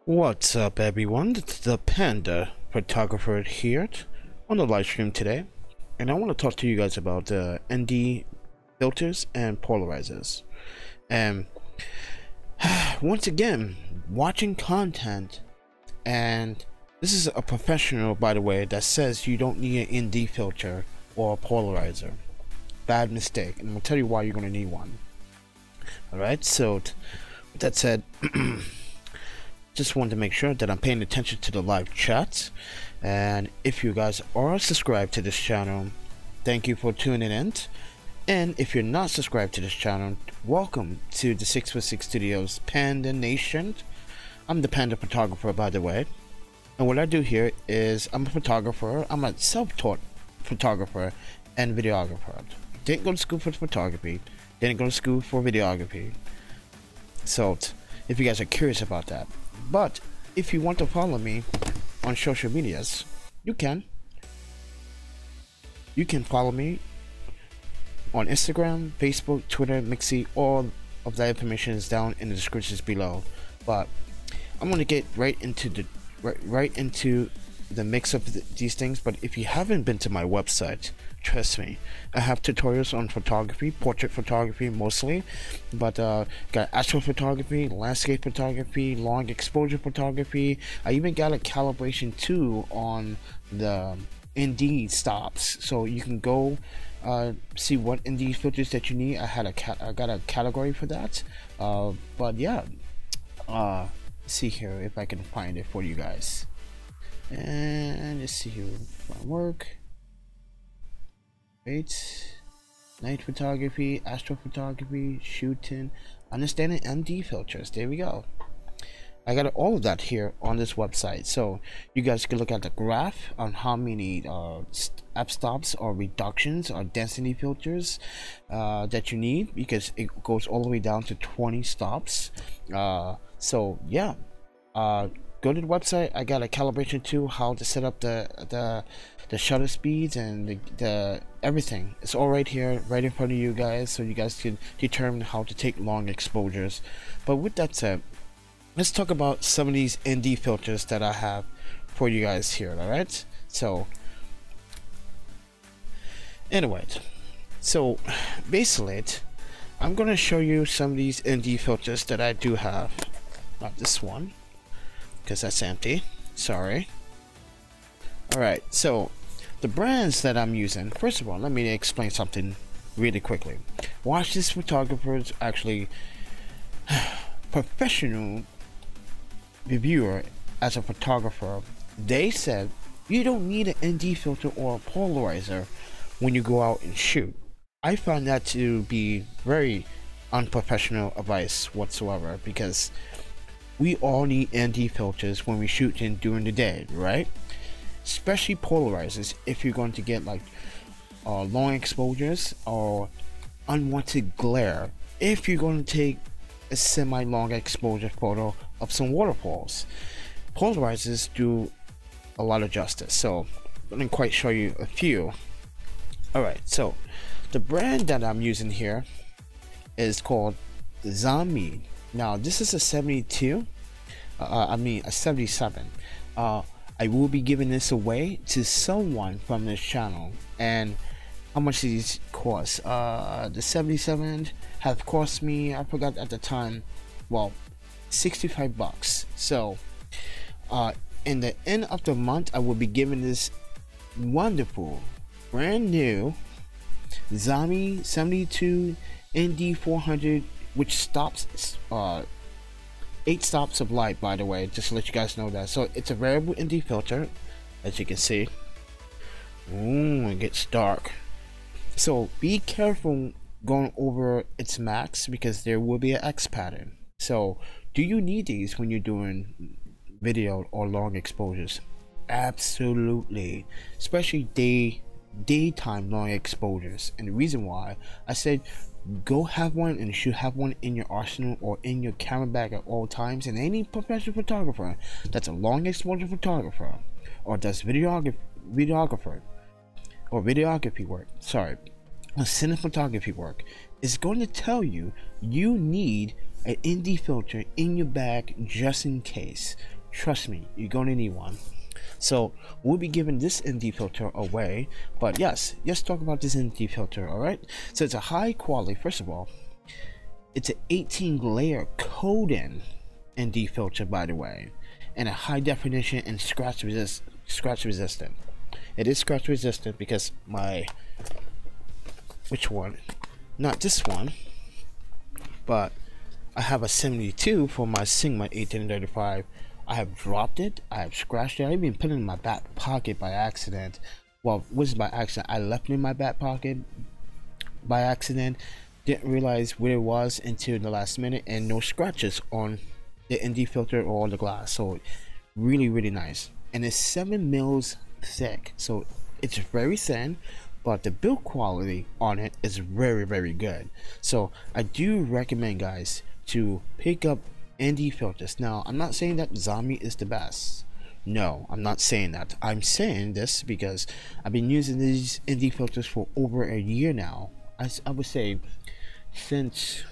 What's up, everyone? It's the Panda Photographer here on the live stream today, and I want to talk to you guys about the ND filters and polarizers. And once again, watching content, and this is a professional, by the way, that says you don't need an ND filter or a polarizer. Bad mistake, and I'm gonna tell you why you're gonna need one. All right, so with that said. Just wanted to make sure that I'm paying attention to the live chats, and if you guys are subscribed to this channel, thank you for tuning in. And if you're not subscribed to this channel, welcome to the 6for6 Studios Panda Nation. I'm the Panda Photographer, by the way, and what I do here is I'm a photographer. I'm a self-taught photographer and videographer. Didn't go to school for photography, didn't go to school for videography, so if you guys are curious about that. But if you want to follow me on social medias, you can. You can follow me on Instagram, Facebook, Twitter, Mixi. All of that information is down in the descriptions below. But I'm gonna get right into the mix of these things. But if you haven't been to my website, trust me, I have tutorials on photography, portrait photography mostly, but got astrophotography, landscape photography, long exposure photography. I even got a calibration too on the ND stops, so you can go see what ND filters that you need. I got a category for that. But yeah, see here if I can find it for you guys. And let's see here my work. Wait, night photography, astrophotography, shooting, understanding ND filters. There we go. I got all of that here on this website, so you guys can look at the graph on how many app stops or reductions or density filters that you need, because it goes all the way down to 20 stops. So yeah, go to the website. I got a calibration too, how to set up the shutter speeds and the everything. It's all right here, right in front of you guys, so you guys can determine how to take long exposures. But with that said, let's talk about some of these ND filters that I have for you guys here. All right, so anyway, so basically I'm gonna show you some of these ND filters that I do have. Not this one, because that's empty, sorry. Alright, so the brands that I'm using, first of all, let me explain something really quickly. Watch this photographer's actually professional reviewer as a photographer. They said you don't need an ND filter or a polarizer when you go out and shoot. I found that to be very unprofessional advice whatsoever, because we all need ND filters when we shoot in during the day, right? Especially polarizers if you're going to get like long exposures or unwanted glare. If you're going to take a semi-long exposure photo of some waterfalls, polarizers do a lot of justice. So let me quite show you a few. Alright, so the brand that I'm using here is called ZOMEi. Now this is a 72, a 77. I will be giving this away to someone from this channel. And how much these cost? The 77 have cost me, I forgot at the time, well, 65 bucks. So in the end of the month, I will be giving this wonderful brand new ZOMEi 72 ND 400, which stops 8 stops of light, by the way, just to let you guys know that. So it's a variable ND filter, as you can see. Ooh, it gets dark, so be careful going over its max, because there will be an X pattern. So do you need these when you're doing video or long exposures? Absolutely, especially daytime long exposures. And the reason why I said go have one, and you should have one in your arsenal or in your camera bag at all times. And any professional photographer that's a long exposure photographer or does videography work, sorry, cinematography work, is going to tell you you need an ND filter in your bag just in case. Trust me, you're gonna need one. So we'll be giving this ND filter away, but yes, let's talk about this ND filter. All right, so it's a high quality. First of all, it's an 18 layer coating ND filter, by the way, and a high definition and scratch resistant. It is scratch resistant because my, which one? Not this one, but I have a 72 for my Sigma 1835. I have dropped it, I have scratched it, I even put it in my back pocket by accident. Well, it was by accident. I left it in my back pocket by accident, didn't realize where it was until the last minute, and no scratches on the ND filter or the glass. So really nice, and it's 7 mils thick, so it's very thin, but the build quality on it is very good. So I do recommend, guys, to pick up ND filters. Now, I'm not saying that ZOMEi is the best. No, I'm not saying that. I'm saying this because I've been using these ND filters for over a year now. I would say since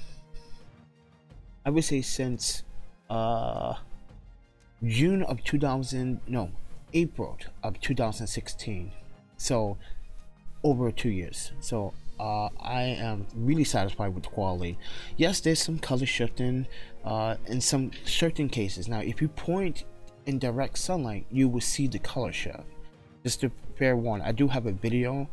June of 2000, no, April of 2016. So over 2 years. So I am really satisfied with the quality. Yes, there's some color shifting in some certain cases. Now, if you point in direct sunlight, you will see the color shift. Just a fair warning, I do have a video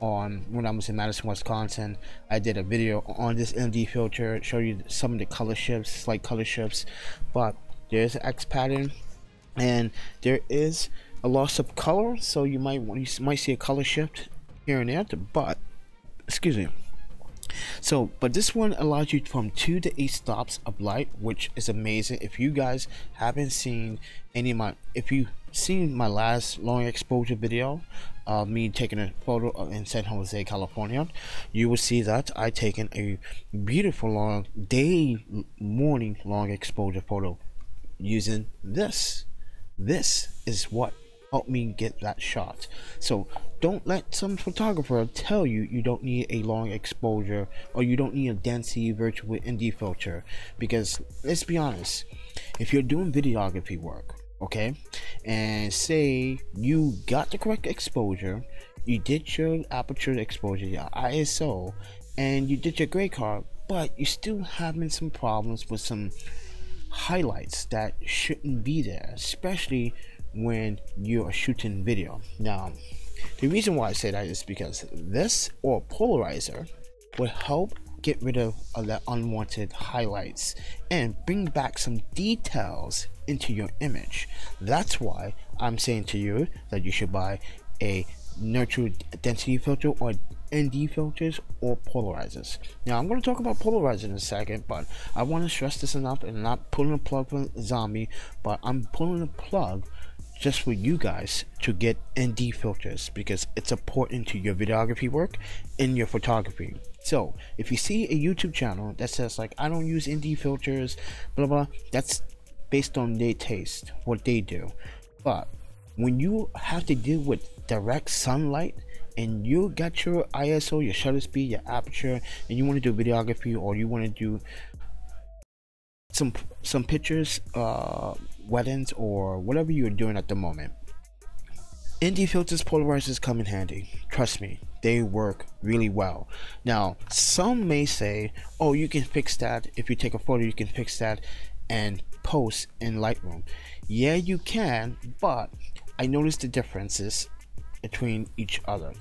on when I was in Madison, Wisconsin. I did a video on this ND filter, show you some of the color shifts, slight color shifts, but there's an X pattern and there is a loss of color, so you might see a color shift here and there, but excuse me. So, but this one allows you from 2 to 8 stops of light, which is amazing. If you guys haven't seen any of my, if you seen my last long exposure video, me taking a photo in San Jose, California, you will see that I taken a beautiful long morning long exposure photo using this. This is what helped me get that shot. So don't let some photographer tell you you don't need a long exposure or you don't need a density virtual ND filter, because let's be honest, if you're doing videography work, okay, and say you got the correct exposure, you did your aperture exposure, your ISO, and you did your gray card, but you're still having some problems with some highlights that shouldn't be there, especially when you are shooting video. Now, the reason why I say that is because this or Polarizer will help get rid of the unwanted highlights and bring back some details into your image. That's why I'm saying to you that you should buy a neutral density filter or ND filters or polarizers. Now, I'm going to talk about polarizer in a second, but I want to stress this enough, and not pulling a plug for ZOMEi, but I'm pulling a plug just for you guys to get ND filters, because it's important to your videography work in your photography. So if you see a YouTube channel that says like, I don't use ND filters, blah blah, that's based on their taste, what they do. But when you have to deal with direct sunlight and you got your ISO, your shutter speed, your aperture, and you want to do videography, or you want to do some pictures, weddings, or whatever you're doing at the moment, ND filters, polarizers come in handy. Trust me, they work really well. Now, some may say, oh, you can fix that. If you take a photo, you can fix that and post in Lightroom. Yeah, you can, but I noticed the differences between each other,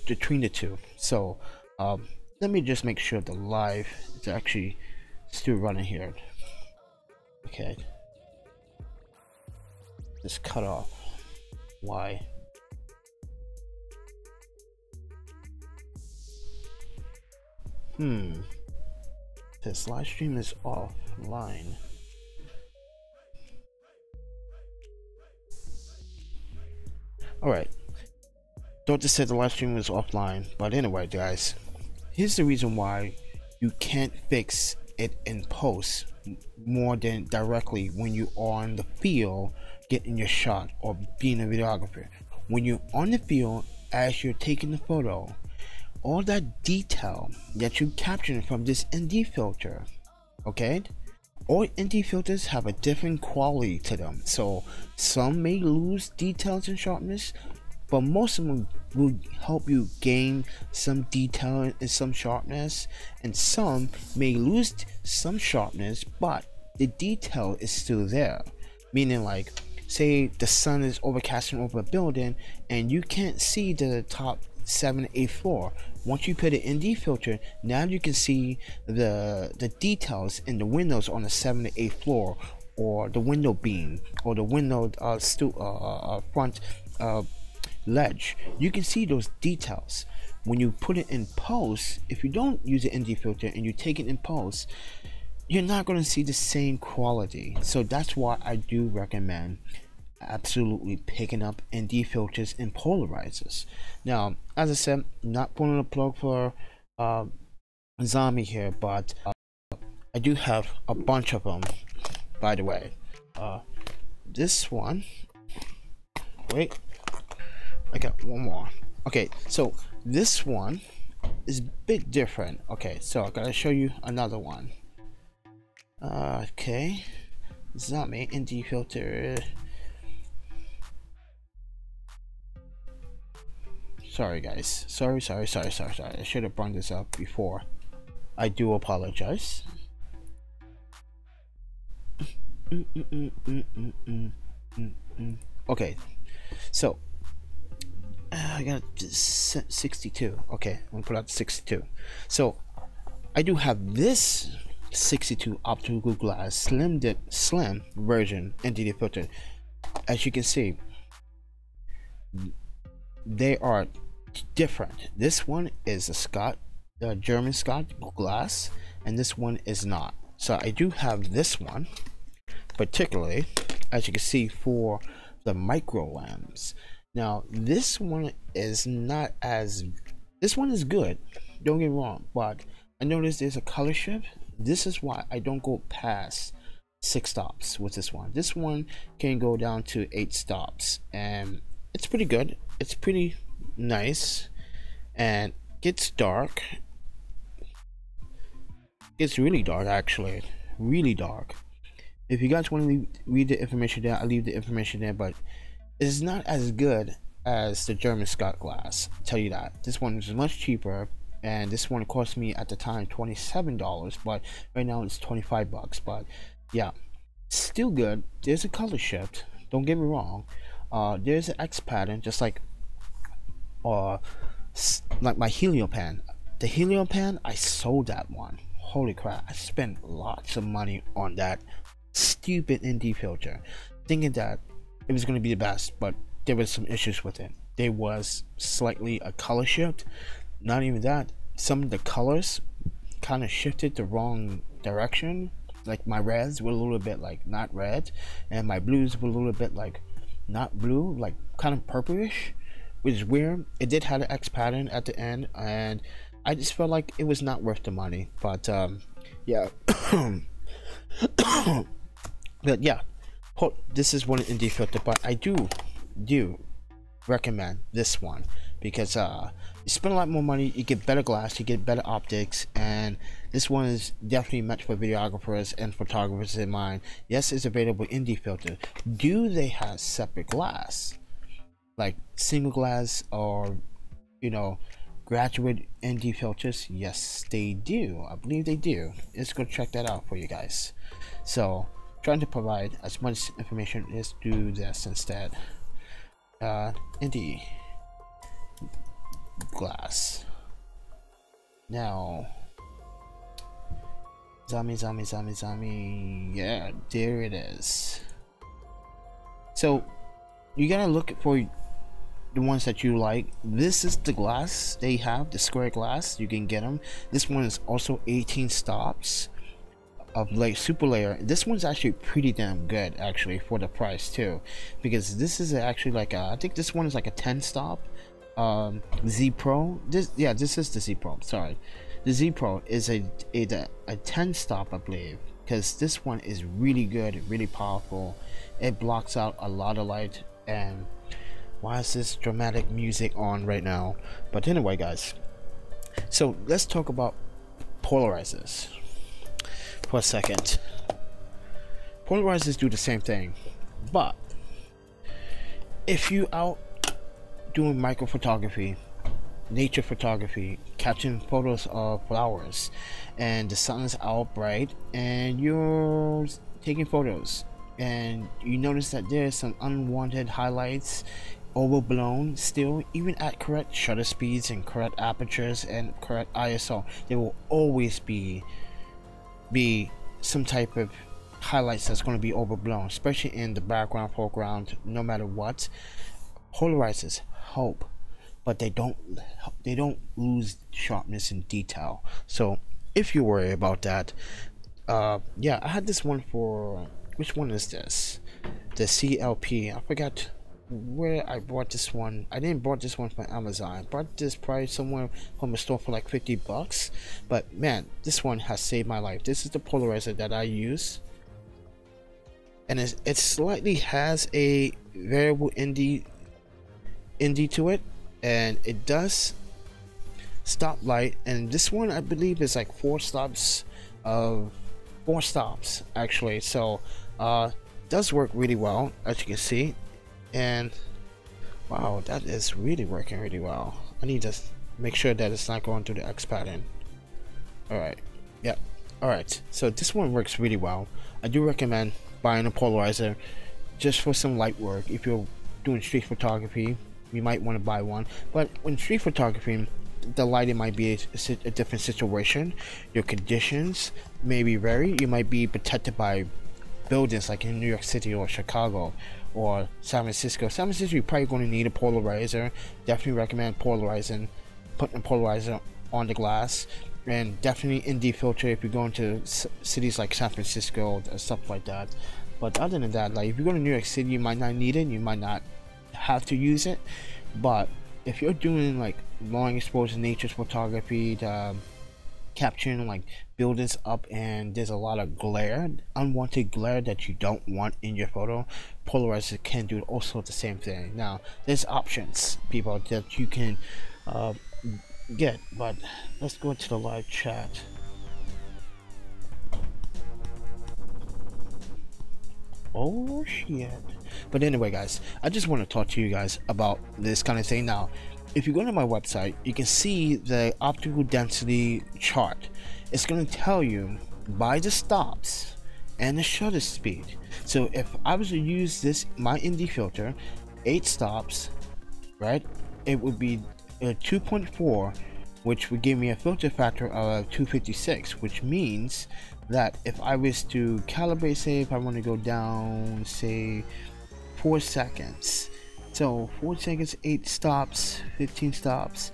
between the two. So let me just make sure the live is actually still running here. Okay, just cut off. Why? This live stream is offline. Alright, thought to say the live stream was offline, but anyway, guys, here's the reason why you can't fix it in post more than directly when you are on the field getting your shot or being a videographer. When you're on the field as you're taking the photo, all that detail that you're capturing from this ND filter Okay, all ND filters have a different quality to them, so some may lose details and sharpness, but most of them will help you gain some detail and some sharpness, and some may lose some sharpness but the detail is still there. Meaning, like, say the sun is overcasting over a building and you can't see the top 7th, 8th floor. Once you put an ND filter, now you can see the details in the windows on the 7th or 8th floor, or the window beam, or the window front ledge. You can see those details. When you put it in post, if you don't use an ND filter and you take it in post, you're not going to see the same quality. So that's why I do recommend absolutely picking up ND filters and polarizers. Now, as I said, not pulling a plug for ZOMEi here, but I do have a bunch of them, by the way. This one, wait, I got one more. Okay, so this one is a bit different. Okay, so I gotta show you another one. Okay, ZOMEi ND filter. Sorry guys, sorry. I should have brought this up before. I do apologize. Okay, so I got 62. Okay, I'm gonna put out 62. So I do have this 62 optical glass slim version ND filter. As you can see, they are different. This one is a Schott, German Schott glass, and this one is not. So I do have this one, particularly, as you can see, for the micro lens. Now this one is not as, this one is good, don't get me wrong, but I noticed there's a color shift. This is why I don't go past 6 stops with this one. This one can go down to 8 stops, and it's pretty good. It's pretty nice, and gets dark. It's really dark, actually, really dark. If you guys want to read the information there, I'll leave the information there, but it's not as good as the German Schott glass, I'll tell you that. This one is much cheaper, and this one cost me at the time $27, but right now it's 25 bucks. But yeah, still good. There's a color shift, don't get me wrong. There's an X pattern, just like my Helio pan. The Helio pan, I sold that one. Holy crap, I spent lots of money on that stupid ND filter, thinking that it was going to be the best, but there was some issues with it. There was slightly a color shift. Not even that, some of the colors kind of shifted the wrong direction. Like my reds were a little bit like not red, and my blues were a little bit like not blue, like kind of purplish, which is weird. It did have an X pattern at the end, and I just felt like it was not worth the money. But yeah. But yeah, this is one ND filter, but I do recommend this one because you spend a lot more money, you get better glass, you get better optics, and this one is definitely meant for videographers and photographers in mind. Yes, it's available ND filter. Do they have separate glass, like single glass, or you know, graduate ND filters? Yes, they do. I believe they do. Let's go check that out for you guys. So trying to provide as much information as do this instead. ND glass. Now ZOMEi, yeah, there it is. So you gotta look for the ones that you like. This is the glass they have, the square glass. You can get them. This one is also 18 stops of like super layer. This one's actually pretty damn good actually for the price too, because this is actually like I think this one is like a 10 stop Z Pro. This is the Z Pro, sorry. The Z Pro is a 10 stop, I believe, because this one is really good, really powerful. It blocks out a lot of light. And why is this dramatic music on right now? But anyway guys, so let's talk about polarizers. for a second. Polarizers do the same thing, but if you out doing micro photography, nature photography, capturing photos of flowers, and the sun is out bright, and you're taking photos, and you notice that there's some unwanted highlights, overblown still, even at correct shutter speeds and correct apertures and correct ISO, there will always be some type of highlights that's going to be overblown, especially in the background, foreground, no matter what. Polarizers help, but they don't lose sharpness and detail. So if you worry about that, yeah, I had this one for, which one is this? The CLP. I forgot where I bought this one. I didn't bought this one from Amazon. I bought this probably somewhere from a store for like 50 bucks. But man, this one has saved my life. This is the polarizer that I use, and it slightly has a variable ND to it, and it does stop light. And this one I believe is like 4 stops actually. So does work really well, as you can see. And wow, that is really working really well. I need to make sure that it's not going through the X pattern. Alright, yep. Alright, so this one works really well. I do recommend buying a polarizer just for some light work. If you're doing street photography, you might want to buy one. But when street photography, the lighting might be a different situation. Your conditions may be vary. You might be protected by buildings like in New York City or Chicago or San Francisco. San Francisco, you're probably going to need a polarizer. Definitely recommend putting a polarizer on the glass, and definitely ND filter if you're going to cities like San Francisco or stuff like that. But other than that, like if you go to New York City, you might not need it, you might not have to use it. But if you're doing like long exposure nature photography, capturing like buildings up and there's a lot of glare, unwanted glare that you don't want in your photo, polarizer can do also the same thing. Now there's options, people, that you can get, but let's go to the live chat. Oh shit. But anyway guys, I just want to talk to you guys about this kind of thing. Now if you go to my website, you can see the optical density chart. It's going to tell you by the stops and the shutter speed. So if I was to use this, my ND filter, 8 stops, right, it would be 2.4, which would give me a filter factor of 256, which means that if I was to calibrate, say if I want to go down, say 4 seconds, so 4 seconds, 8 stops, 15 stops,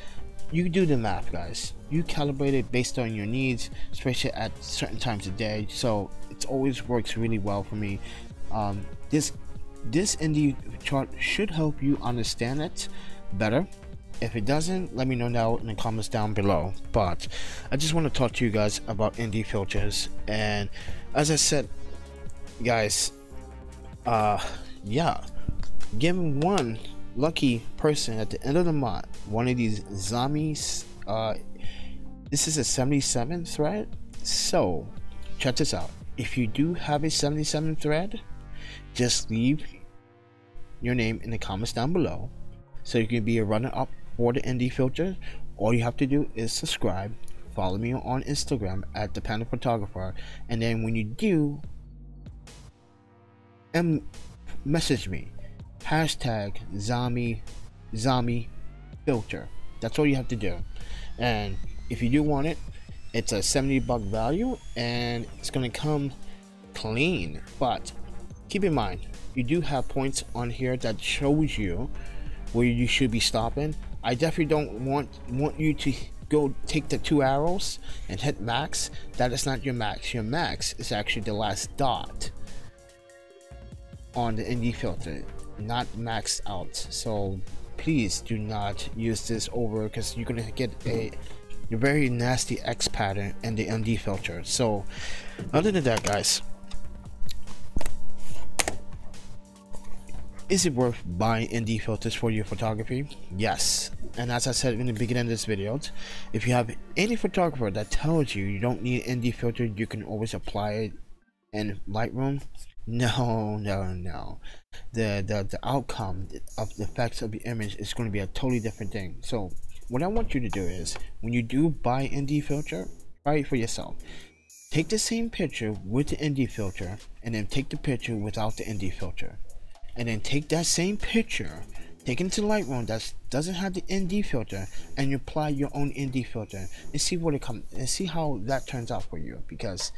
you do the math, guys. You calibrate it based on your needs, especially at certain times of day. So it always works really well for me. This ND chart should help you understand it better. If it doesn't, let me know now in the comments down below. But I just want to talk to you guys about ND filters. And as I said, guys, yeah, giving one lucky person at the end of the month one of these ZOMEi, this is a 77 thread. So check this out. If you do have a 77 thread, just leave your name in the comments down below so you can be a runner up for the ND filter. All you have to do is subscribe, follow me on Instagram at ThePandaPhotographer, and then when you do, message me, hashtag ZOMEi filter. That's all you have to do. And if you do want it, it's a 70 buck value and it's gonna come clean. But keep in mind, you do have points on here that shows you where you should be stopping. I definitely don't want you to go take the 2 arrows and hit max. That is not your max. Your max is actually the last dot on the ND filter, not maxed out. So please do not use this over, because you're gonna get a very nasty X pattern in the ND filter. So other than that, guys, Is it worth buying ND filters for your photography? Yes. And as I said in the beginning of this video, if you have any photographer that tells you you don't need ND filter, you can always apply it in Lightroom. No. The outcome of the effects of the image is going to be a totally different thing. So what I want you to do is, when you do buy ND filter, try it for yourself. Take the same picture with the ND filter, and then take the picture without the ND filter, and then take that same picture, take it into Lightroom that doesn't have the ND filter, and you apply your own ND filter, and see what it comes, and see how that turns out for you, because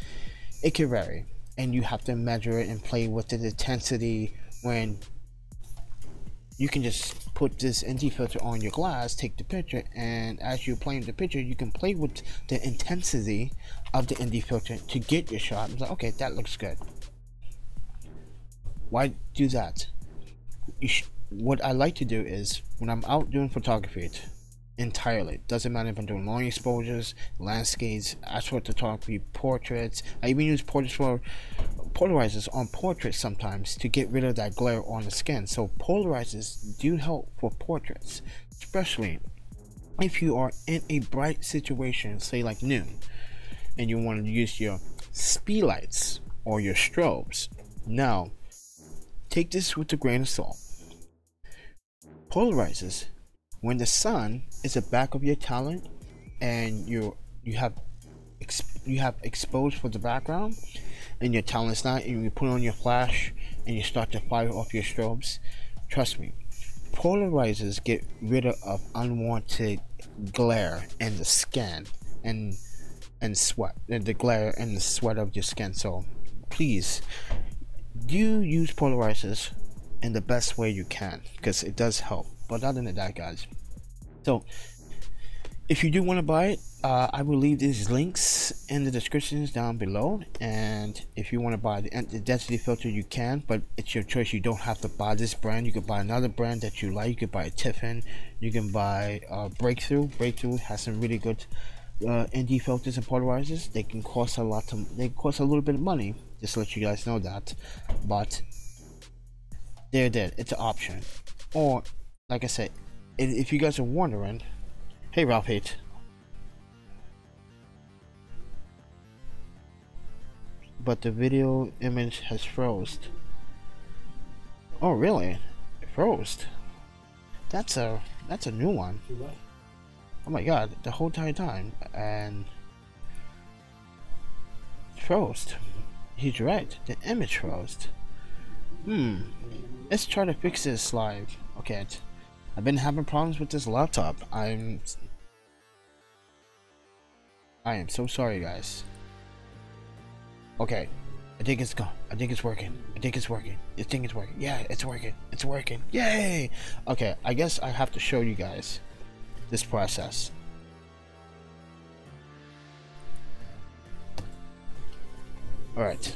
it can vary, and you have to measure it and play with the intensity. When you can just put this ND filter on your glass, take the picture, and as you're playing the picture, you can play with the intensity of the ND filter to get your shot. It's like, okay, that looks good. Why do that? What I like to do is, when I'm out doing photography entirely, doesn't matter if I'm doing long exposures, landscapes, astrophotography, portraits. I even use portraits for polarizers on portraits sometimes to get rid of that glare on the skin. So polarizers do help for portraits, especially if you are in a bright situation, say like noon, and you want to use your speed lights or your strobes. Now, take this with a grain of salt. Polarizers, when the sun is the back of your talent and you have exposed for the background, and your talent's not, and you put on your flash and you start to fire off your strobes, trust me, polarizers get rid of unwanted glare in the skin and sweat, the glare and the sweat of your skin. So please do use polarizers in the best way you can, because it does help. But other than that, guys, so if you do want to buy it, I will leave these links in the descriptions down below, and if you want to buy the density filter, you can, but it's your choice. You don't have to buy this brand. You could buy another brand that you like. You could buy a Tiffin, you can buy Breakthrough has some really good ND filters and polarizers. They can cost a lot they cost a little bit of money, just to let you guys know that, but they're there. It's an option. Or like I said, if you guys are wondering, hey Ralph 8, but the video image has froze. Oh really? It froze. That's a new one. Oh my god, the whole entire time, and it froze. He's right, the image froze. Let's try to fix this live. Okay, I've been having problems with this laptop. I am so sorry, guys. Okay, I think it's gone. I think it's working. I think it's working. Yeah, it's working. Yay! Okay, I guess I have to show you guys this process. Alright,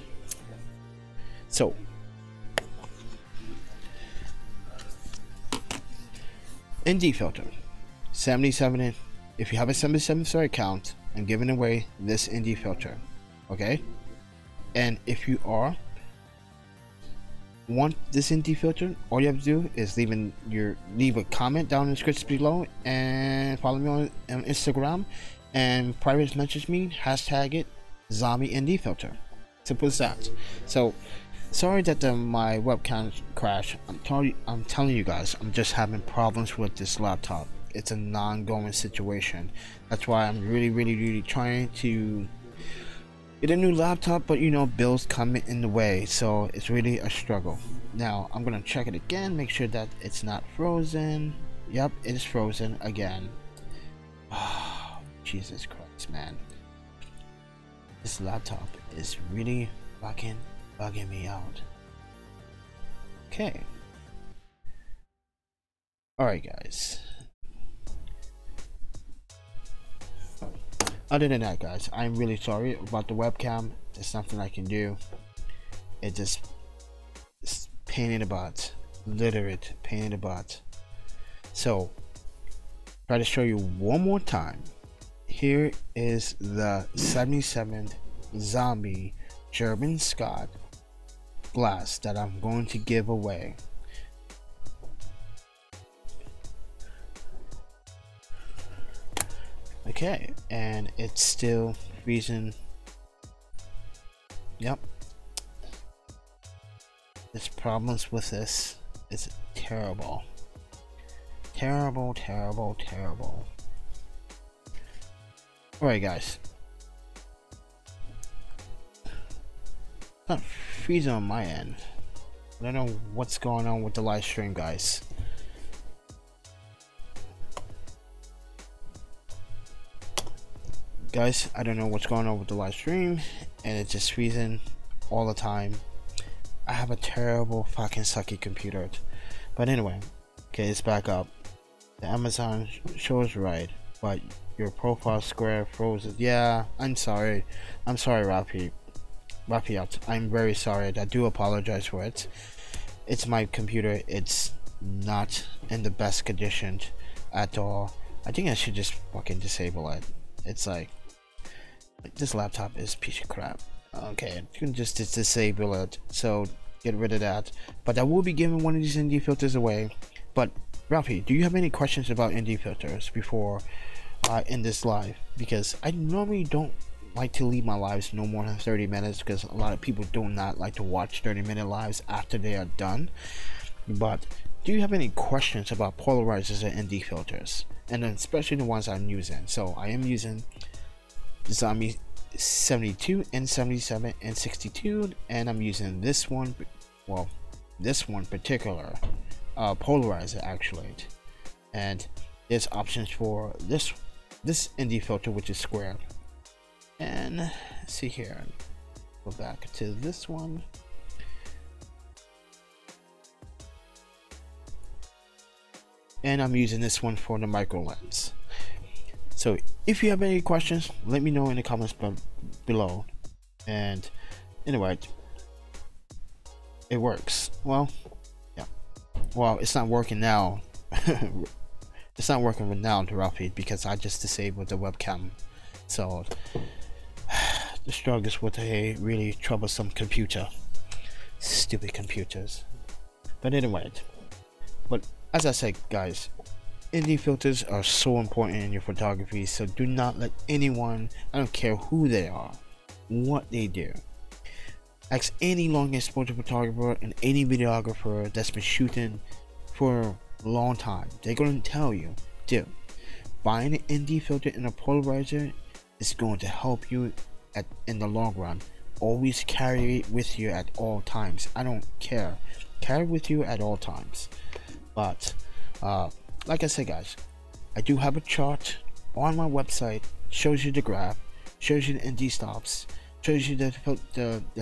so ND filter 77. If you have a 77 account, I'm giving away this ND filter, okay? And if you want this ND filter, all you have to do is leave a comment down in the description below, and follow me on Instagram, and private message me, hashtag it ZOMEi ND filter. Simple as that. So sorry that my webcam crashed. I'm telling you guys, I'm just having problems with this laptop. It's an ongoing situation. That's why I'm really trying to get a new laptop, but you know, bills come in the way, so it's really a struggle. Now I'm gonna check it again, make sure that it's not frozen. Yep, it is frozen again. Oh, Jesus Christ, man, this laptop is really fucking bugging me out. Okay, alright guys, other than that, guys, I'm really sorry about the webcam. There's nothing I can do. It's pain in the butt, literally pain in the butt. So try to show you one more time. Here is the 77 ZOMEi German Schott glass that I'm going to give away. Okay, and it's still freezing. Yep. There's problems with this. It's terrible. Terrible, terrible, terrible. Alright guys. It's not freezing on my end. I don't know what's going on with the live stream, guys. Guys, I don't know what's going on with the live stream, and it's just freezing all the time. I have a terrible fucking sucky computer. But anyway, okay, it's back up. The Amazon shows right, but your profile square frozen. Yeah, I'm sorry. I'm sorry, Rafi. I'm very sorry. I do apologize for it. It's my computer. It's not in the best condition at all. I think I should just fucking disable it. It's like this laptop is a piece of crap. Okay, you can just disable it, so get rid of that. But I will be giving one of these ND filters away. But Ralphie, do you have any questions about ND filters before I end this live? Because I normally don't like to leave my lives no more than 30 minutes, because a lot of people do not like to watch 30-minute lives after they are done. But do you have any questions about polarizers and ND filters, and then especially the ones I'm using? So I am using ZOMEi 72 and 77 and 62, and I'm using this one, well, this one particular polarizer actually, and there's options for this ND filter, which is square. And let's see here, go back to this one. And I'm using this one for the micro lens. So if you have any questions, let me know in the comments below. And anyway, it works. Well, yeah. Well, it's not working now. It's not working now, Rafi, because I just disabled the webcam. So the struggles with a really troublesome computer. Stupid computers. But anyway, but as I said, guys, ND filters are so important in your photography, so do not let anyone, I don't care who they are, what they do, ask any long exposure photographer and any videographer that's been shooting for a long time. They're going to tell you, dude, buying an ND filter and a polarizer is going to help you in the long run. Always carry it with you at all times. I don't care, carry it with you at all times. But like I said, guys, I do have a chart on my website, shows you the graph, shows you the ND stops, shows you the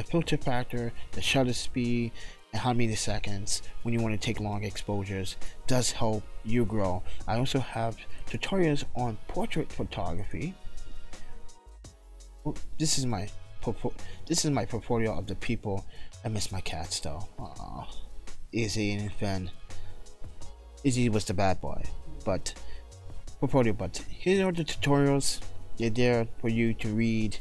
filter factor, the shutter speed, and how many seconds when you want to take long exposures. Does help you grow. I also have tutorials on portrait photography. Well, this is my portfolio of the people. I miss my cats though. Izzy and Finn. Izzy was the bad boy, but portfolio. But here are the tutorials. They're there for you to read,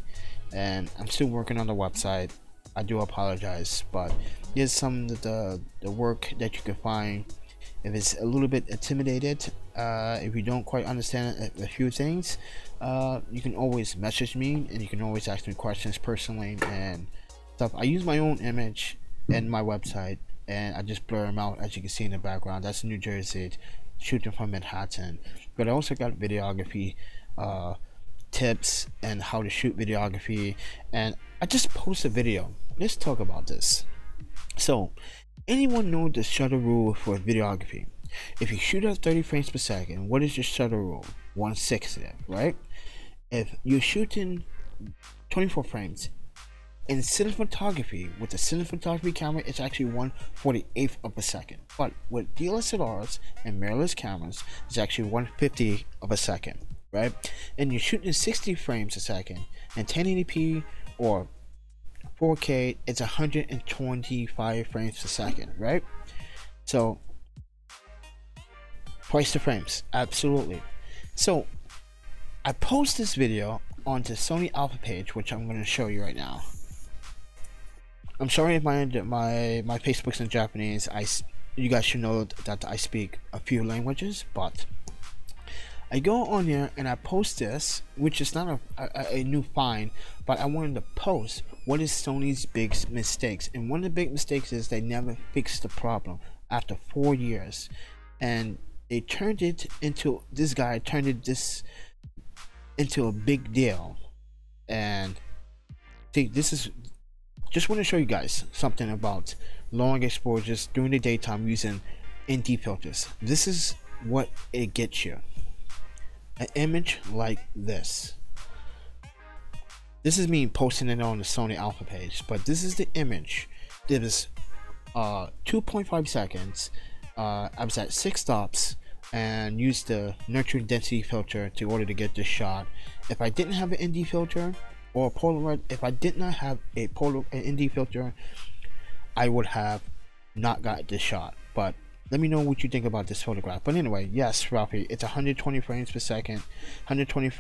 and I'm still working on the website. I do apologize, but here's some of the work that you can find. If it's a little bit intimidated, if you don't quite understand a few things, you can always message me, and you can always ask me questions personally and stuff. I use my own image and my website, and I just blur them out, as you can see in the background. That's New Jersey, shooting from Manhattan. But I also got videography tips and how to shoot videography, and I just posted a video. Let's talk about this. So anyone know the shutter rule for videography? If you shoot at 30 frames per second, what is your shutter rule? 1/60, right? If you're shooting 24 frames in cinematography, with the cinematography camera, it's actually 1/48 of a second. But with DSLRs and mirrorless cameras, it's actually 1/50 of a second, right? And you're shooting 60 frames a second, and 1080p or 4K, it's 125 frames per second, right? So twice the frames, absolutely. So I post this video onto Sony Alpha page, which I'm going to show you right now. I'm sorry if my Facebook's in Japanese. You guys should know that I speak a few languages, but I go on there and I post this, which is not a new find, but I wanted to post what is Sony's big mistakes. And one of the big mistakes is they never fixed the problem after 4 years. And they turned it into, this guy turned this into a big deal. And see, this is, just want to show you guys something about long exposures during the daytime using ND filters. This is what it gets you. An image like this. This is me posting it on the Sony Alpha page, but this is the image. It was 2.5 seconds. I was at 6 stops and used the nurturing density filter to order to get this shot. If I didn't have an ND filter or a Polaroid, if I did not have an ND filter, I would have not got this shot. But let me know what you think about this photograph. But anyway, yes, Ralphie, it's 120 frames per second. 120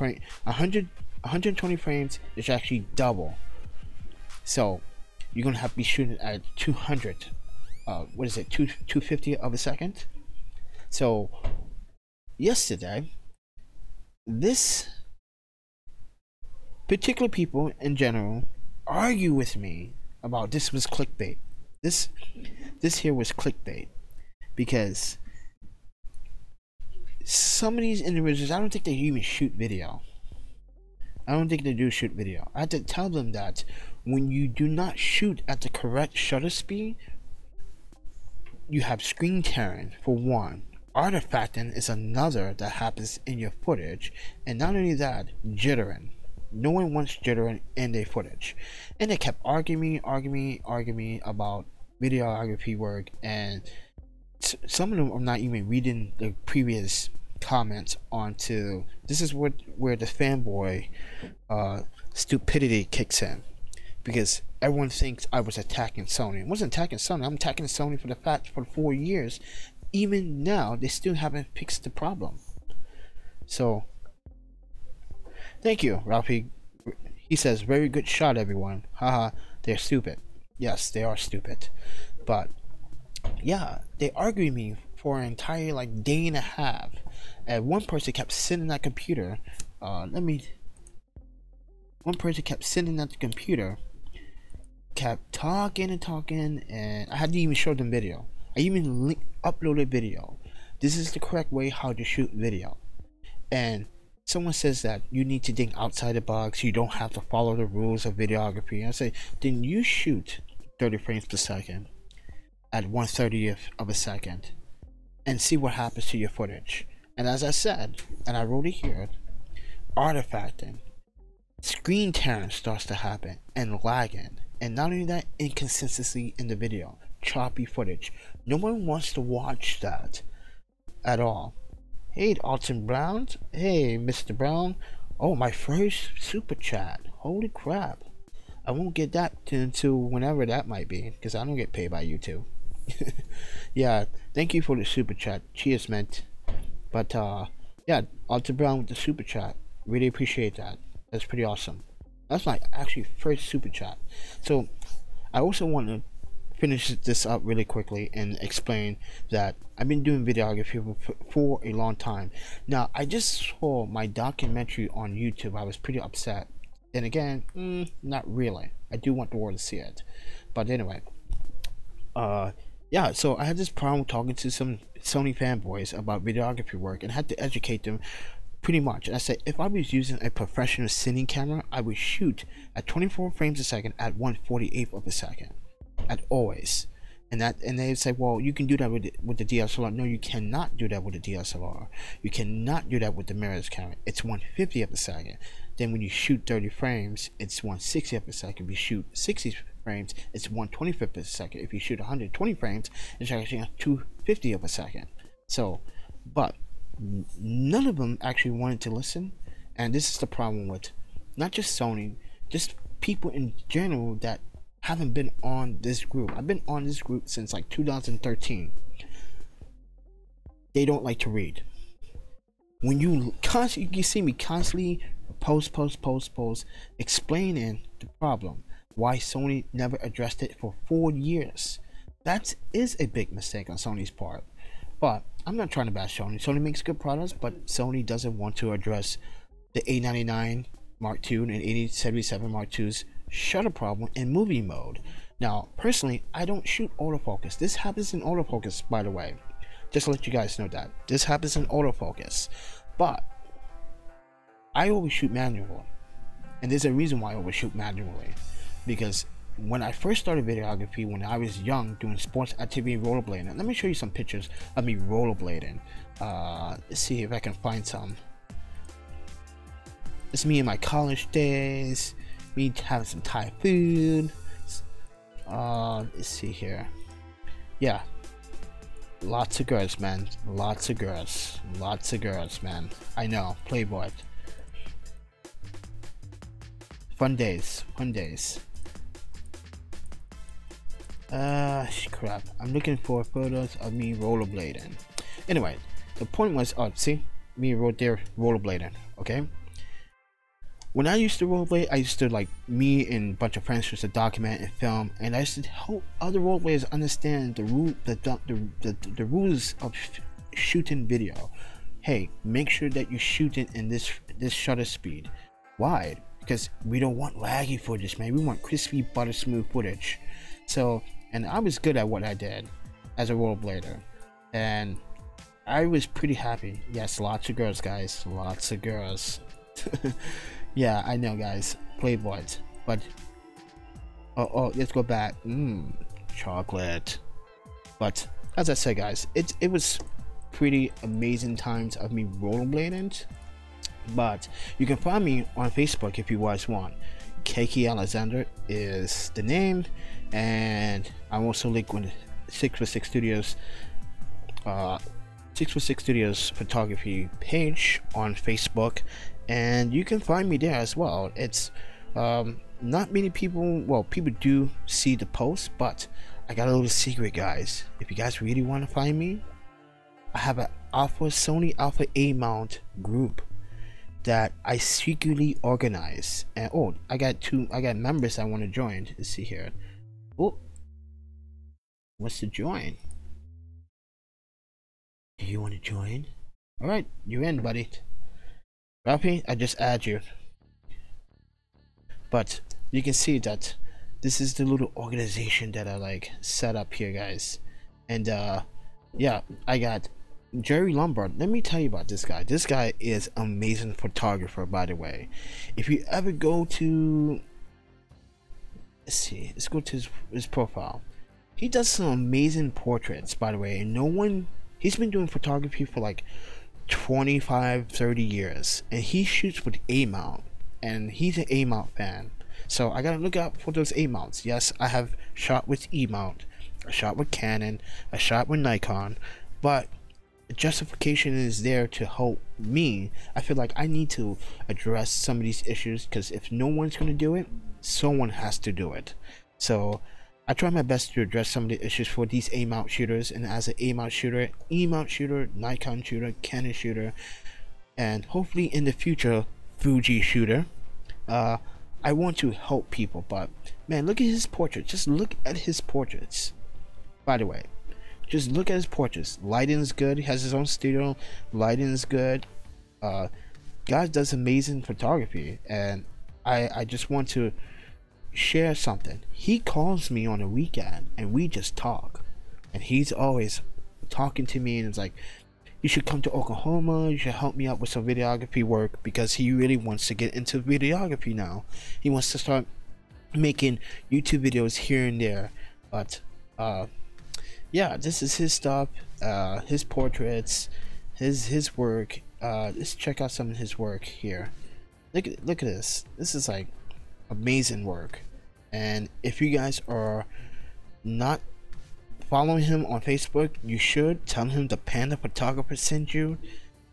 frames is actually double. So you're gonna have to be shooting at 200. What is it? 250 of a second. So yesterday, this particular people in general argue with me about this was clickbait. This here was clickbait. Because some of these individuals, I don't think they even shoot video. I don't think they do shoot video. I have to tell them that when you do not shoot at the correct shutter speed, you have screen tearing for one. Artifacting is another that happens in your footage. And not only that, jittering. No one wants jittering in their footage. And they kept arguing me about videography work, and some of them are not even reading the previous comments onto. This is where the fanboy stupidity kicks in, because everyone thinks I was attacking Sony. I wasn't attacking Sony. I'm attacking Sony for the fact for 4 years. Even now, they still haven't fixed the problem. So, thank you, Ralphie. He says, very good shot, everyone. Haha, they're stupid. Yes, they are stupid. But yeah, they argued me for an entire like day and a half, and one person kept sitting at the computer. One person kept sitting at the computer, kept talking, and I had to even show them video. I even uploaded video. This is the correct way how to shoot video. And someone says that you need to think outside the box. You don't have to follow the rules of videography. And I say, then you shoot 30 frames per second at 1/30th of a second and see what happens to your footage. And as I said, and I wrote it here, artifacting, screen tearing starts to happen, and lagging. And not only that, inconsistency in the video, choppy footage. No one wants to watch that at all. Hey, Alton Brown. Hey, Mr. Brown. Oh, my first super chat. Holy crap. I won't get that until whenever that might be, because I don't get paid by YouTube. Yeah, thank you for the super chat. Cheers, man. But yeah, Alton Brown with the super chat. Really appreciate that. That's pretty awesome. That's my actually first super chat. So I also want to finish this up really quickly and explain that I've been doing videography for a long time. Now, I just saw my documentary on YouTube. I was pretty upset. And again, not really. I do want the world to see it. But anyway, yeah, so I had this problem talking to some Sony fanboys about videography work and had to educate them pretty much. And I said, if I was using a professional cine camera, I would shoot at 24 frames a second at 1/48th of a second. At always. And they say, well, you can do that with the DSLR. No, you cannot do that with the DSLR. You cannot do that with the mirrorless camera. It's 1/50th of a second. Then when you shoot 30 frames, it's 1/60th of a second. If you shoot 60 frames, it's 1/25th of a second. If you shoot 120 frames, it's actually 2/50th of a second. So, but none of them actually wanted to listen. And this is the problem with not just Sony, just people in general that haven't been on this group. I've been on this group since like 2013. They don't like to read. When you see me constantly post explaining the problem, why Sony never addressed it for 4 years. That is a big mistake on Sony's part. But I'm not trying to bash Sony. Sony makes good products, but Sony doesn't want to address the A99 Mark II and 8077 Mark II's shutter problem in movie mode. Now, personally, I don't shoot autofocus. This happens in autofocus, by the way. Just to let you guys know that. This happens in autofocus. But I always shoot manual. And there's a reason why I always shoot manually. Because when I first started videography, when I was young, doing sports activity rollerblading. Let me show you some pictures of me rollerblading. Let's see if I can find some. It's me in my college days. Me having some Thai food. Let's see here. Yeah. Lots of girls, man. Lots of girls. Lots of girls, man. I know. Playboy. Fun days. Fun days. Crap. I'm looking for photos of me rollerblading. Anyway, the point was, oh, see? Me right there rollerblading, okay? When I used to rollerblade, I used to, like, me and a bunch of friends used to document and film, and I used to help other rollerbladers understand the rules of shooting video. Hey, make sure that you shoot it in this shutter speed. Why? Because we don't want laggy footage, man. We want crispy, butter smooth footage. So, and I was good at what I did as a rollerblader, and I was pretty happy. Yes, lots of girls, guys. Lots of girls. Yeah, I know, guys. Playboys. But oh, let's go back. Chocolate. But as I said, guys, it was pretty amazing times of me rollerblading. But you can find me on Facebook if you guys want. KK Alexander is the name, and I'm also linked with 646 Studios 646 Studios photography page on Facebook, and you can find me there as well. It's not many people, well, people do see the post, but I got a little secret, guys. If you guys really want to find me, I have an Sony Alpha A mount group that I secretly organize, and oh, I got members I want to join. Let's see here. Oh, what's to join? Do you want to join? All right, you're in, buddy. Rafi, I just add you. But you can see that this is the little organization that I like set up here, guys. And yeah, I got Jerry Lombard. Let me tell you about this guy. This guy is an amazing photographer, by the way. If you ever go to, let's see, let's go to his profile. He does some amazing portraits, by the way, and he's been doing photography for like 25-30 years, and he shoots with A mount, and he's an A mount fan. So I gotta look out for those A mounts. Yes, I have shot with E mount, I shot with Canon, I shot with Nikon, but justification is there to help me. I feel like I need to address some of these issues, because if no one's going to do it, someone has to do it. So I try my best to address some of the issues for these A mount shooters, and as an A mount shooter, E mount shooter, Nikon shooter, Canon shooter, and hopefully in the future Fuji shooter, I want to help people. But man, look at his portraits. Just look at his portraits. By the way, just look at his portraits. Lighting is good. He has his own studio. Lighting is good. Guy does amazing photography, and I just want to share something. He calls me on a weekend, and we just talk. And he's always talking to me, and it's like, you should come to Oklahoma. You should help me out with some videography work, because he really wants to get into videography now. He wants to start making YouTube videos here and there. But yeah, this is his stuff, his portraits, his work. Let's check out some of his work here. Look at this. This is like amazing work. And if you guys are not following him on Facebook, you should. Tell him the Panda Photographer sent you,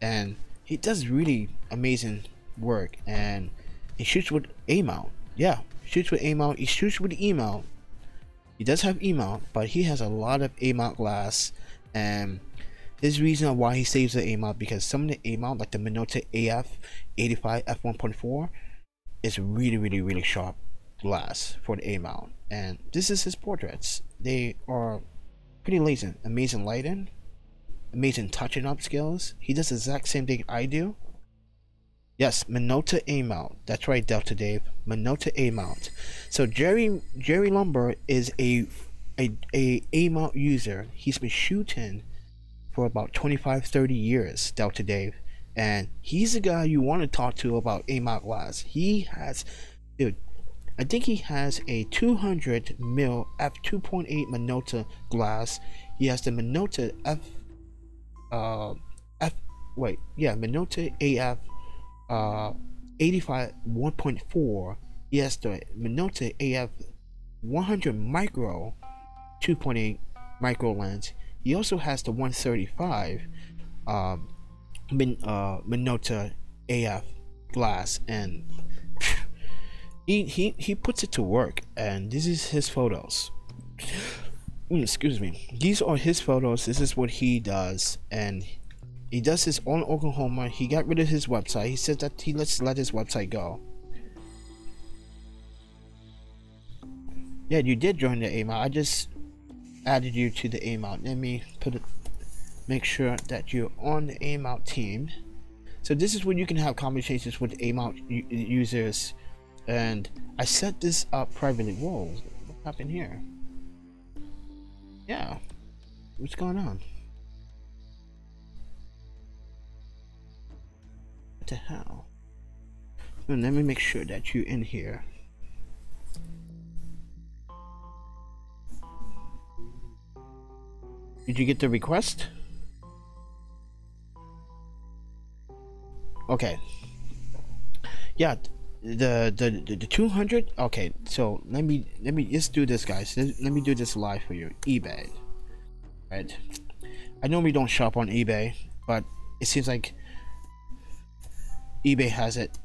and he does really amazing work. And he shoots with A mount. Yeah, shoots with A mount. He shoots with E mount. He does have E mount, but he has a lot of A mount glass, and there's reason why he saves the A mount, because some of the A mount, like the Minolta AF 85 f1.4, is really sharp glass for the A mount. And this is his portraits. They are pretty amazing lighting. amazing touching up skills. He does the exact same thing I do. Yes, Minolta A mount. That's right, Delta Dave. Minolta A mount. So Jerry Lumber is a mount user. He's been shooting for about 25-30 years, Delta Dave, and he's the guy you want to talk to about A mount glass. He has, dude, I think he has a 200 mil f2.8 Minolta glass. He has the Minolta Minolta AF 85 1.4. He has the Minolta AF 100 micro 2.8 micro lens. He also has the 135 Minolta AF glass, and he puts it to work. And this is his photos. Excuse me. These are his photos. This is what he does, and he does this all in Oklahoma. He got rid of his website. He said that he let his website go. Yeah, you did join the A mount. I just added you to the A mount. Let me make sure that you're on the A mount team. So this is where you can have conversations with A mount users. And I set this up privately. Whoa, what happened here? Yeah, what's going on? What the hell? And let me make sure that you're in here. Did you get the request? Okay. Yeah, the 200. Okay, so let me just do this, guys. Let me do this live for you. eBay, right? I normally don't shop on eBay, but it seems like eBay has it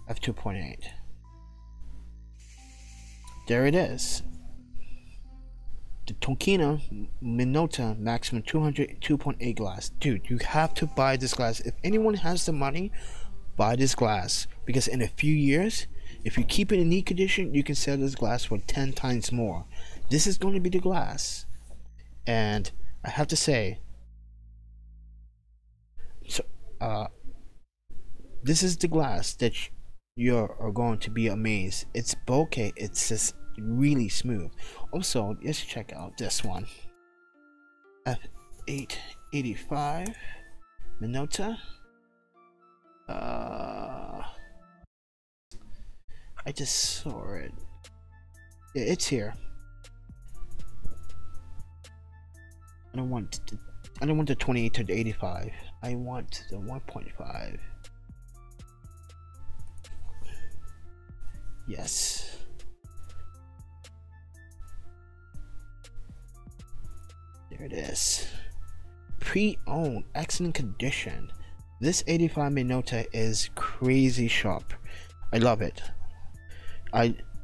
f2.8. There it is. The Tokina Minolta maximum 200 2.8 glass. Dude, you have to buy this glass. If anyone has the money, buy this glass, because in a few years, if you keep it in neat condition, you can sell this glass for 10 times more. This is going to be the glass, and I have to say, so this is the glass that you are going to be amazed. It's bokeh. It's just really smooth. Also, let's check out this one. F885 Minolta. I just saw it. Yeah, it's here. I don't want the 28 to the 85. I want the 1.5. Yes. There it is. Pre-owned, excellent condition. This 85 Minolta is crazy sharp. I love it.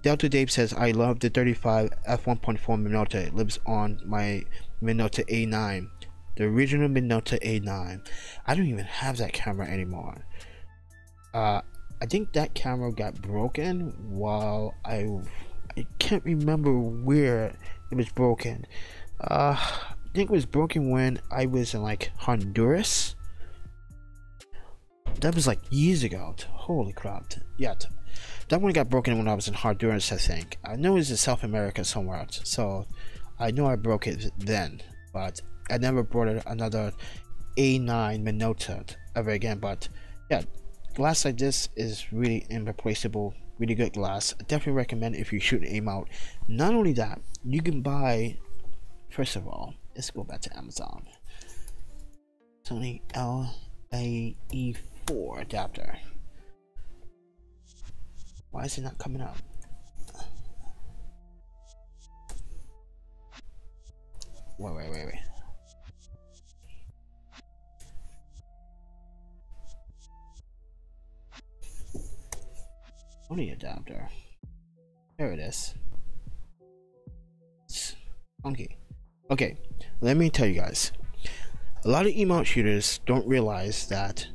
Delta Dave says I love the 35 f1.4 Minolta. It lives on my Minolta A9, the original Minolta A9. I don't even have that camera anymore. I think that camera got broken while I can't remember where it was broken. I think it was broken when I was in like Honduras. That was like years ago. Holy crap. Yeah, that one got broken when I was in Honduras, I think. I know it was in South America somewhere else, so I know I broke it then, but I never brought another A9 Minolta ever again. But yeah, glass like this is really irreplaceable. Really good glass. I definitely recommend if you shoot an A mount. Not only that, you can buy, first of all, let's go back to Amazon. Sony LAE4 adapter. Why is it not coming up? Wait. Sony adapter. There it is. It's funky. Okay, let me tell you guys. A lot of E-mount shooters don't realize that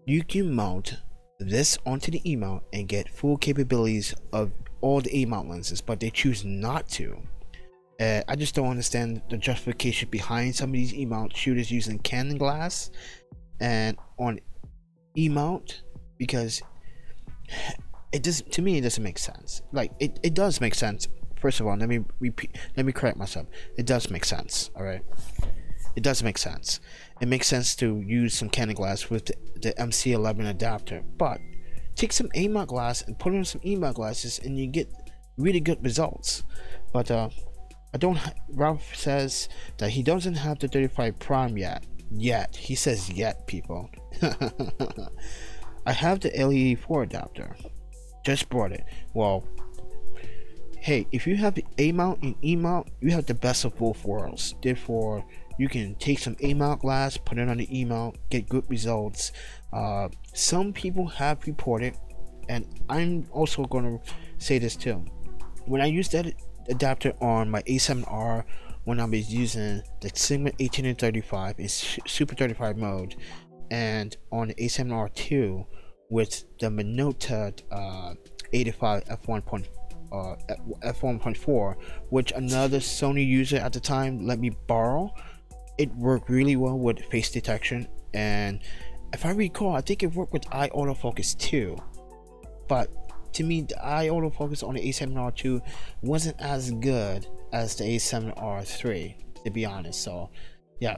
you can mount this onto the E-mount and get full capabilities of all the A-mount lenses, but they choose not to. I just don't understand the justification behind some of these E-mount shooters using Canon glass and on E-mount, because it does, to me, it doesn't make sense. Like it does make sense. First of all, let me correct myself. It does make sense. All right, it does make sense. It makes sense to use some Canon glass with the MC11 adapter, but take some A-mount glass and put on some E-mount glasses and you get really good results. But I don't. Ralph says that he doesn't have the 35 prime yet. He says yet, people. I have the LE4 adapter. Just bought it. Well, hey, if you have the A-mount and E-mount, you have the best of both worlds. Therefore, you can take some A-mount glass, put it on the E-mount, get good results. Some people have reported, and I'm also going to say this too. When I use that adapter on my A7R, when I was using the Sigma 18 and 35 in Super 35 mode, and on the A7R2 with the Minolta 85 f1.4, which another Sony user at the time let me borrow, it worked really well with face detection, and if I recall, I think it worked with eye autofocus too. But to me, the eye autofocus on the A7R2 wasn't as good as the A7R3, to be honest. So yeah,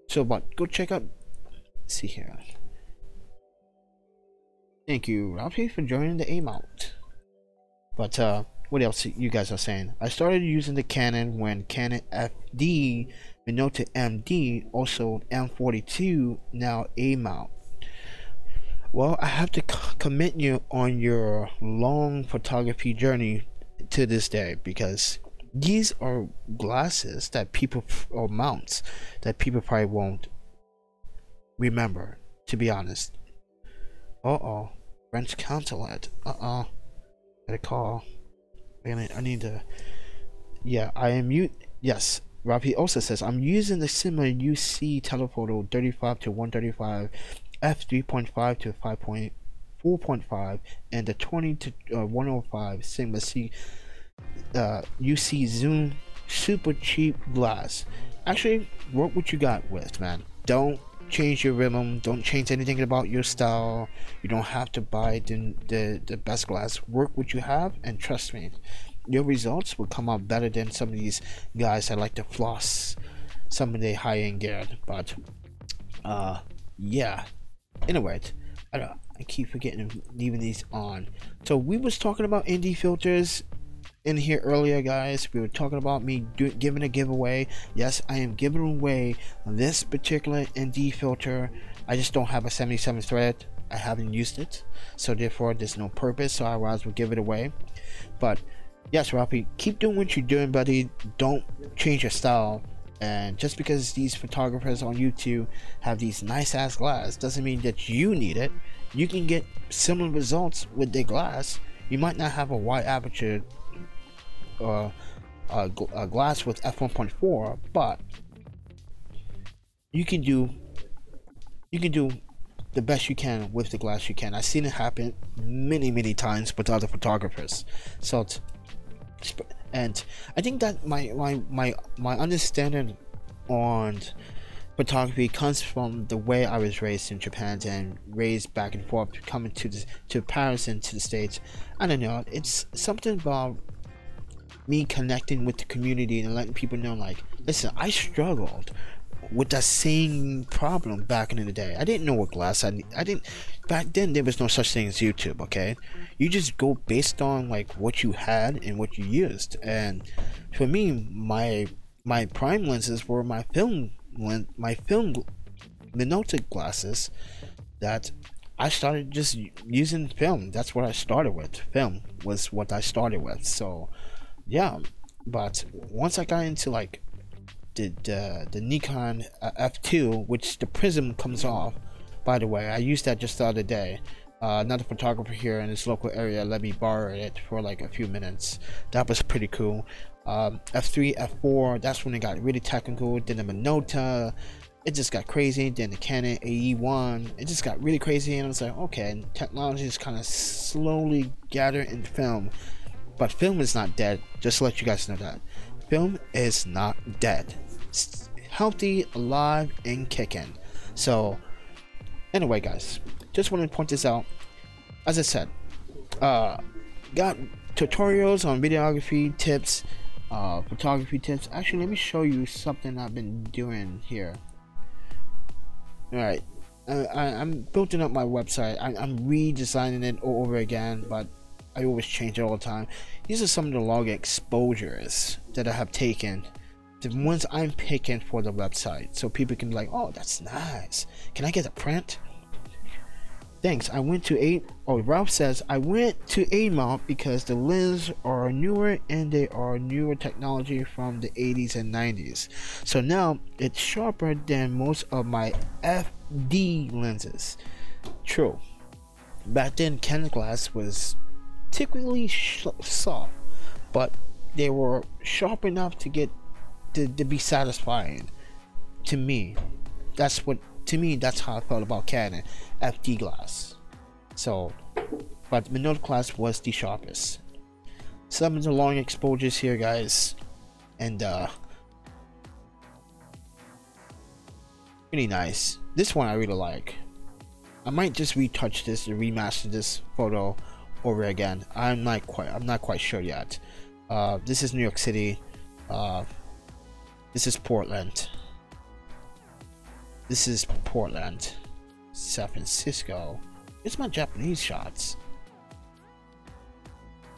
so but go check out. Let's see here. Thank you, Ralphie, for joining the A-mount. But what else you guys are saying? I started using the Canon when Canon FD, Minolta MD, also M42, now A-mount. Well, I have to commend you on your long photography journey to this day, because these are glasses that people, or mounts that people probably won't remember, to be honest. French consulate. Got a call. I need to. Yeah, I am yes. Rafi also says I'm using the Sigma UC telephoto 35 to 135, f3.5 to 5.4.5, and the 20 to 105 Sigma C UC zoom super cheap glass. Actually, work what you got with, man. Don't change your rhythm, don't change anything about your style. You don't have to buy the best glass. Work what you have, and trust me, your results will come out better than some of these guys that like to floss some of the high-end gear. But yeah, anyway, I keep forgetting leaving these on. So we was talking about ND filters in here earlier, guys. We were talking about me giving a giveaway. Yes, I am giving away this particular ND filter. I just don't have a 77 thread. I haven't used it, so therefore there's no purpose, so otherwise we'll give it away. But yes, Rafi, keep doing what you're doing, buddy. Don't change your style. And just because these photographers on YouTube have these nice ass glass doesn't mean that you need it. You can get similar results with their glass. You might not have a wide aperture a glass with f1.4, but you can do the best you can with the glass you can. I've seen it happen many times with other photographers. So and I think that my understanding on photography comes from the way I was raised in Japan and raised back and forth, coming to Paris and to the States. I don't know, it's something about me connecting with the community and letting people know, like, listen, I struggled with that same problem back in the day. I didn't know what glass I didn't back then. There was no such thing as YouTube. Okay, you just go based on like what you had and what you used. And for me, my prime lenses were my film Minolta glasses that I started just using film. That's what I started with. Film was what I started with. So yeah, but once I got into like the Nikon f2, which the prism comes off, by the way, I used that just the other day. Another photographer here in this local area let me borrow it for like a few minutes. That was pretty cool. F3, F4, that's when it got really technical. Then the Minolta, it just got crazy. Then the Canon AE1, it just got really crazy, and I was like, okay, technology is kind of slowly gathering in film. But film is not dead, just to let you guys know that. film is not dead. It's healthy, alive, and kicking. So anyway, guys, just wanted to point this out. As I said, got tutorials on videography tips, photography tips. Actually, let me show you something I've been doing here. Alright, I'm building up my website. I'm redesigning it all over again, but I always change it all the time. These are some of the log exposures that I have taken, the ones I'm picking for the website, so people can be like, oh, that's nice. Can I get a print? Thanks. I went to Ralph says I went to A mount because the lenses are newer and they are newer technology from the 80s and 90s. So now it's sharper than most of my FD lenses. True. Back then, Canon glass was typically soft, but they were sharp enough to get to be satisfying. To me, that's how I felt about Canon FD glass. So, but Minolta glass was the sharpest. Some of the long exposures here, guys, and really nice. This one I really like. I might just retouch this and remaster this photo over again. I'm not quite sure yet. This is New York City. This is Portland. This is Portland. San Francisco. It's my Japanese shots.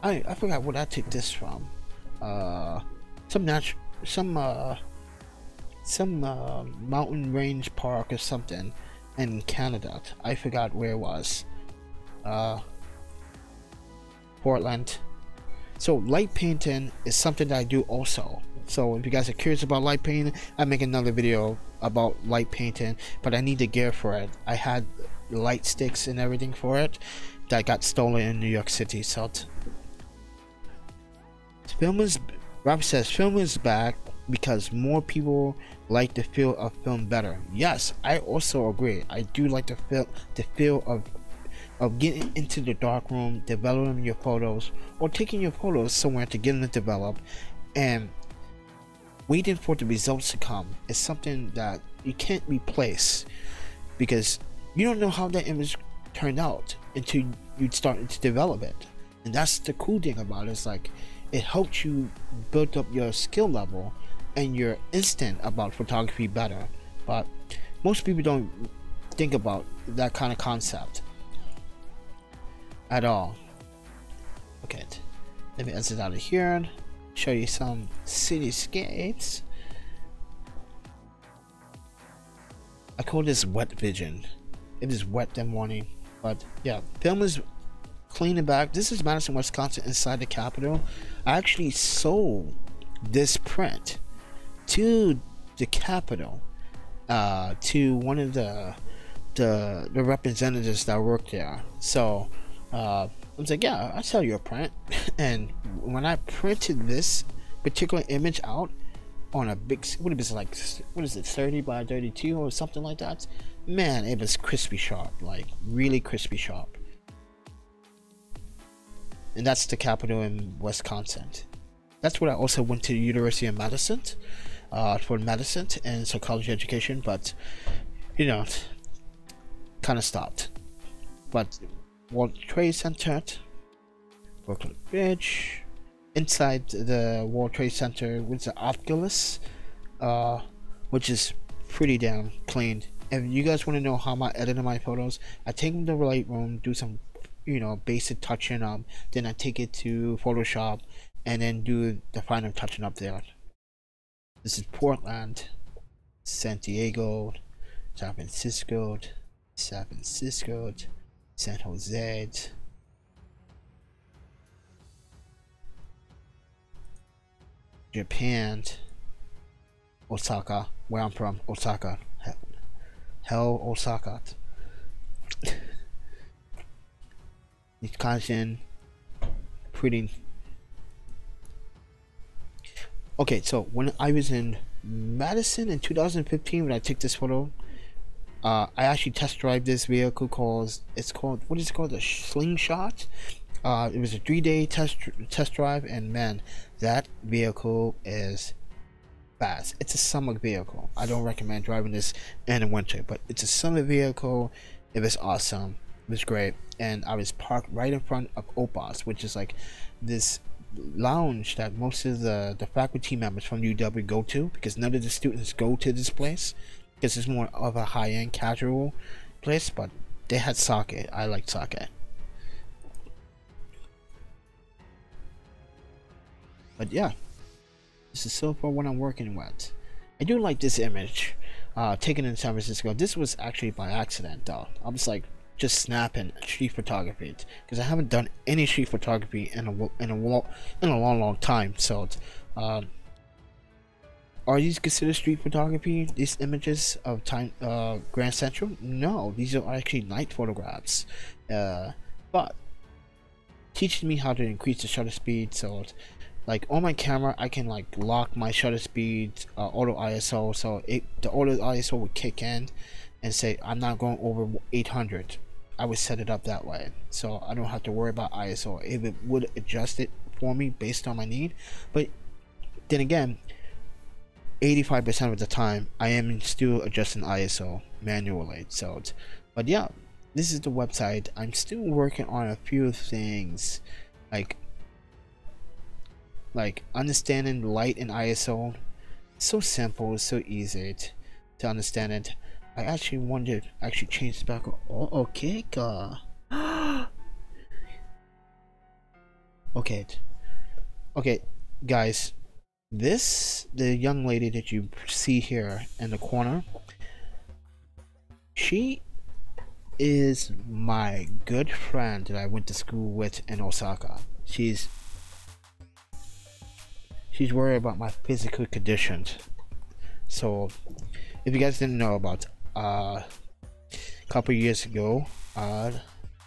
I forgot what I took this from. Some mountain range park or something in Canada. I forgot where it was. Portland. So light painting is something that I do also. So if you guys are curious about light painting, I make another video about light painting, but I need the gear for it. I had light sticks and everything for it that got stolen in New York City. So Rob says film is back because more people like the feel of film better. Yes, I also agree. I do like the feel of getting into the darkroom, developing your photos, or taking your photos somewhere to get them developed, and waiting for the results to come is something that you can't replace, because you don't know how that image turned out until you start to develop it. And that's the cool thing about it. It's like it helps you build up your skill level and your instinct about photography better. But most people don't think about that kind of concept at all. Okay, let me exit out of here and show you some cityscapes. I call this wet vision. It is wet that morning, but yeah, film is clean and back. This is Madison, Wisconsin, inside the Capitol. I actually sold this print to the Capitol, to one of the representatives that worked there. So I was like, yeah, I'll sell you a print. And when I printed this particular image out on a big, what is it, 30 by 32 or something like that, man, it was crispy sharp, like really crispy sharp. And that's the Capitol in Wisconsin. That's where I also went to the University of Madison, for medicine and psychology education, but you know, kind of stopped. But World Trade Center, Brooklyn Bridge, inside the World Trade Center with the Optical, which is pretty damn clean. If you guys want to know how I edit my photos, I take them to the Lightroom, do some, you know, basic touching up, then I take it to Photoshop and then do the final touching up there. This is Portland, San Diego, San Francisco, San Jose, Japan, Osaka, where I'm from, Osaka. Hell, Osaka. Wisconsin, pretty. Okay, so when I was in Madison in 2015, when I took this photo, I actually test drive this vehicle called, what is it called, the Slingshot. It was a 3-day test drive, and man, that vehicle is fast. It's a summer vehicle. I don't recommend driving this in the winter, but it's a summer vehicle. It was awesome. It was great, and I was parked right in front of Opos, which is like this lounge that most of the faculty members from UW go to, because none of the students go to this place because it's more of a high-end casual place. But they had sake. I like sake. But yeah, this is so far what I'm working with. I do like this image taken in San Francisco. This was actually by accident though. I was like just snapping street photography because I haven't done any street photography in a long time. So are these considered street photography, these images of Grand Central? No, these are actually night photographs, but teaching me how to increase the shutter speed. So like on my camera I can like lock my shutter speed, auto ISO, so the auto ISO would kick in and say I'm not going over 800. I would set it up that way, so I don't have to worry about ISO. It would adjust it for me based on my need. But then again, 85% of the time I am still adjusting ISO manually. So but yeah, this is the website. I'm still working on a few things, like understanding light and ISO. It's so simple, it's so easy to understand it. I actually wanted to actually change the background. Oh, okay, okay, guys, the young lady that you see here in the corner, she is my good friend that I went to school with in Osaka. She's worried about my physical conditions. So if you guys didn't know about a couple years ago, got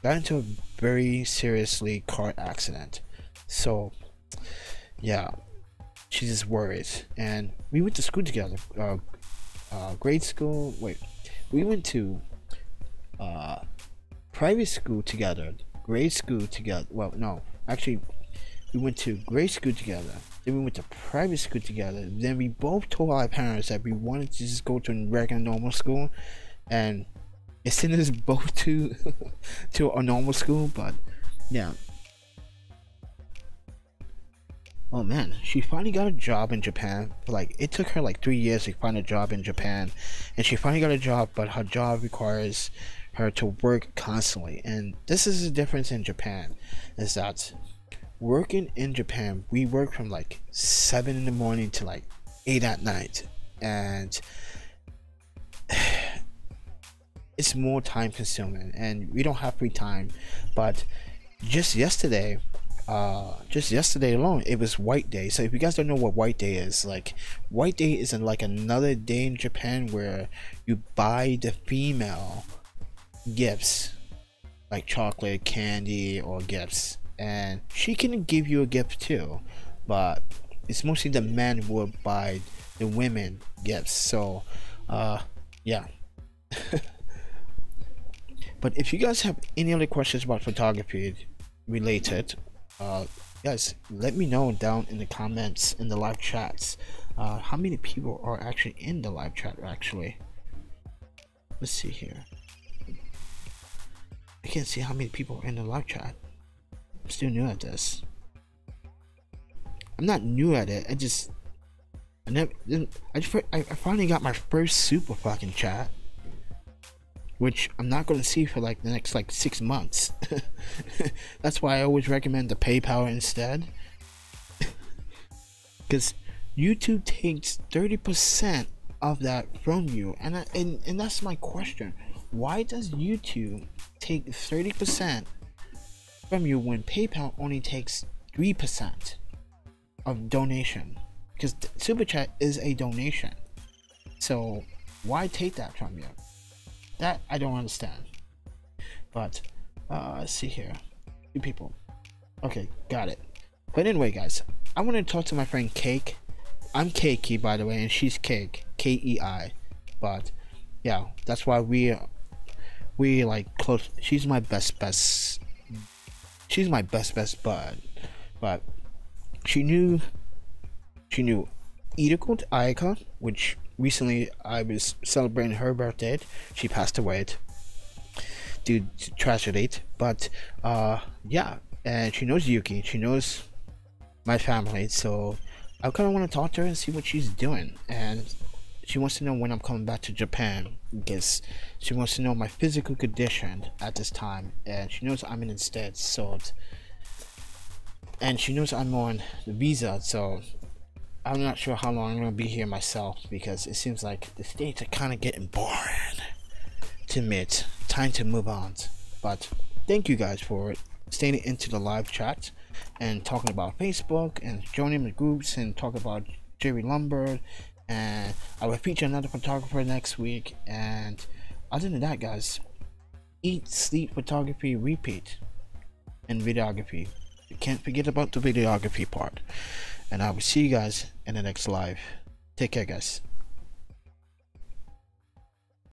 into a very seriously car accident. So yeah, she's just worried, and we went to school together, grade school. Wait, we went to private school together, grade school together. Well, no, actually we went to grade school together, then we went to private school together. Then we both told our parents that we wanted to just go to a regular normal school, and it sent us both to to a normal school. But yeah, oh man, she finally got a job in Japan. Like, it took her like 3 years to find a job in Japan, and she finally got a job, but her job requires her to work constantly. And this is the difference in Japan, is that working in Japan, we work from like 7 in the morning to like 8 at night, and it's more time consuming, and we don't have free time. But just yesterday alone, it was White Day. So if you guys don't know what White Day is, like, White Day is like another day in Japan where you buy the female gifts, like chocolate, candy, or gifts, and she can give you a gift too, but it's mostly the men who will buy the women gifts. So yeah. But if you guys have any other questions about photography related, guys, let me know down in the comments, in the live chats. How many people are actually in the live chat? Actually, let's see here. I can't see how many people are in the live chat. I'm still new at this. I'm not new at it. I finally got my first super fucking chat, which I'm not going to see for like the next like 6 months. That's why I always recommend the PayPal instead, because YouTube takes 30% of that from you, and that's my question. Why does YouTube take 30% from you when PayPal only takes 3% of donation? Because super chat is a donation, so why take that from you? That I don't understand. But let's see here, 2 people. Okay, got it. But anyway, guys, I want to talk to my friend Cake. I'm Keiki, by the way, and she's Cake, Kei. But yeah, that's why we like close. She's my best. she's my best bud, but she knew Idiko Ayaka, which recently I was celebrating her birthday. She passed away due to tragedy, but yeah, and she knows Yuki, she knows my family, so I kind of want to talk to her and see what she's doing. And she wants to know when I'm coming back to Japan, because she wants to know my physical condition at this time, and she knows I'm in instead, so and she knows I'm on the visa, so I'm not sure how long I'm going to be here myself, because it seems like the States are kind of getting boring to admit. Time to move on. But thank you guys for staying into the live chat and talking about Facebook and joining the groups and talking about Jerry Lumber, and I will feature another photographer next week. And other than that, guys, eat, sleep, photography, repeat, and videography. You can't forget about the videography part. And I will see you guys in the next live. Take care, guys.